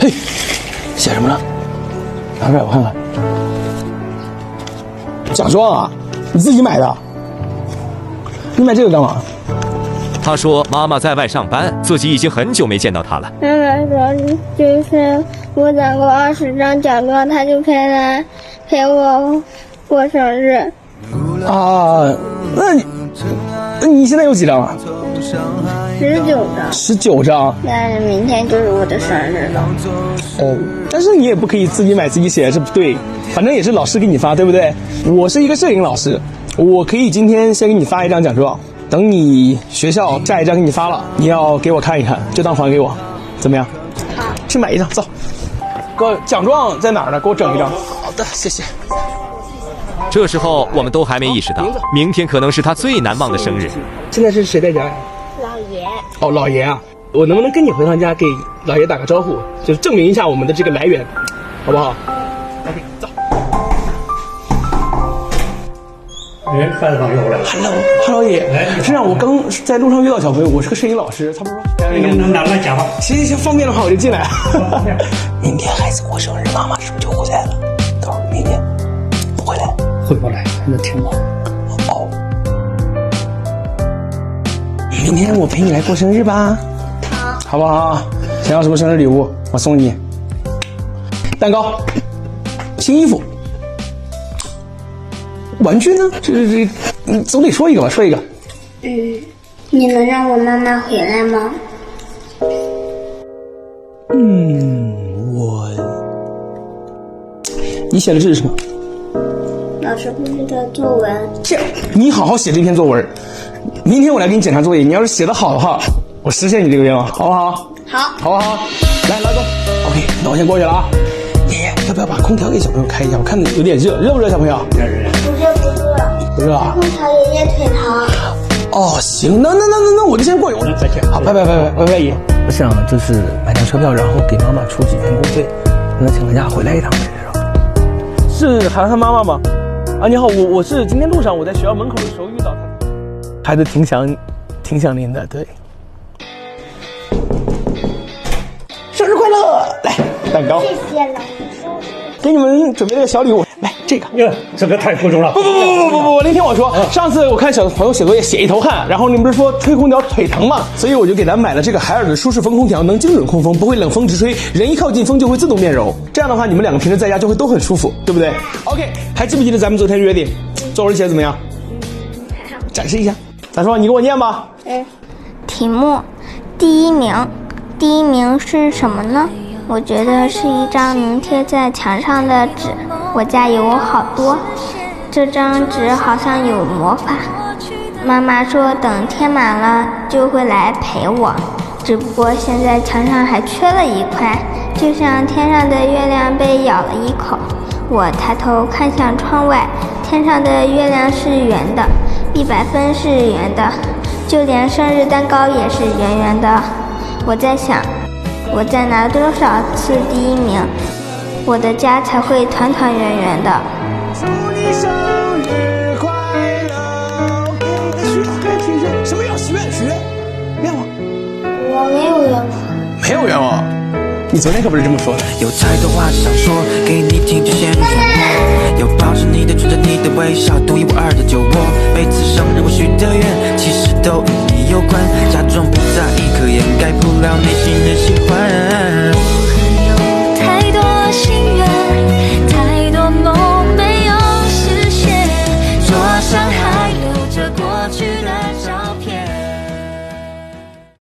嘿，写什么呢？拿出来我看看。奖状啊，你自己买的？你买这个干嘛？他说妈妈在外上班，自己已经很久没见到她了。妈妈说，就是我攒够20张奖状，她就可以来陪我过生日。啊，那你现在有几张啊19张。19张。但是明天就是我的生日了。哦，但是你也不可以自己买自己写，这不对。反正也是老师给你发，对不对？我是一个摄影老师，我可以今天先给你发一张奖状，等你学校下一张给你发了，你要给我看一看，就当还给我，怎么样？好，去买一张，走。哥，奖状在哪儿呢？给我整一张。好的，谢谢。这时候我们都还没意识到，明天可能是他最难忘的生日。现在是谁在家呀？老爷。哦，老爷啊，我能不能跟你回趟家，给老爷打个招呼，就是证明一下我们的这个来源，好不好 ？OK， 走。哎，孩子放学回来了。Hello，爷。是啊，我刚在路上遇到小朋友，我是个摄影老师，他们说，那来讲吧。行，方便的话我就进来。明天孩子过生日，妈妈是不是就回来了？到时候明天不回来？回不来，那挺忙。哦，明天我陪你来过生日吧，好不好？想要什么生日礼物，我送你。蛋糕，新衣服。玩具呢？这，总得说一个吧，说一个。你能让我妈妈回来吗？你写的这是什么？老师布置的作文。你好好写这篇作文，明天我来给你检查作业。你要是写得好的话，我实现你这个愿望，好不好？好，好不好？来，老总 ，OK，那我先过去了啊。爷爷，要不要把空调给小朋友开一下？我看着有点热，热不热，小朋友？不热。不热啊？空调爷爷腿疼。哦，行，那我就先过去。再见。好，拜拜，爷。我想就是买张车票，然后给妈妈出几天工费，让她请个假回来一趟呗，是涵涵妈妈吗？啊，你好，我是今天路上我在学校门口的时候遇到她，孩子挺想您的，对。生日快乐！来，蛋糕。谢谢老师。给你们准备了个小礼物，来这个。哟，这个太贵重了。不，我那天我说，上次我看小朋友写作业写一头汗，然后你们不是说吹空调腿疼吗？所以我就给咱买了这个海尔的舒适风空调，能精准控风，不会冷风直吹，人一靠近风就会自动变柔。这样的话，你们两个平时在家就会都很舒服，对不对 ？OK， 还记不记得咱们昨天约定，作文写的怎么样？展示一下。咋说？你给我念吧。题目：第一名是什么呢？我觉得是一张能贴在墙上的纸，我家有好多。这张纸好像有魔法，妈妈说等贴满了就会来陪我，只不过现在墙上还缺了一块，就像天上的月亮被咬了一口。我抬头看向窗外，天上的月亮是圆的，100分是圆的，就连生日蛋糕也是圆圆的。我在想，我再拿多少次第一名，我的家才会团团圆圆的。祝你生日快乐！给你的许愿，什么要许愿？愿望？我没有愿望。没有愿望？你昨天可不是这么说的。有太多话想说，给你听就先说。要抱着你的，追着你的微笑，独一无二的酒窝。每次生日我许的愿，其实都与你有关，假装不在意。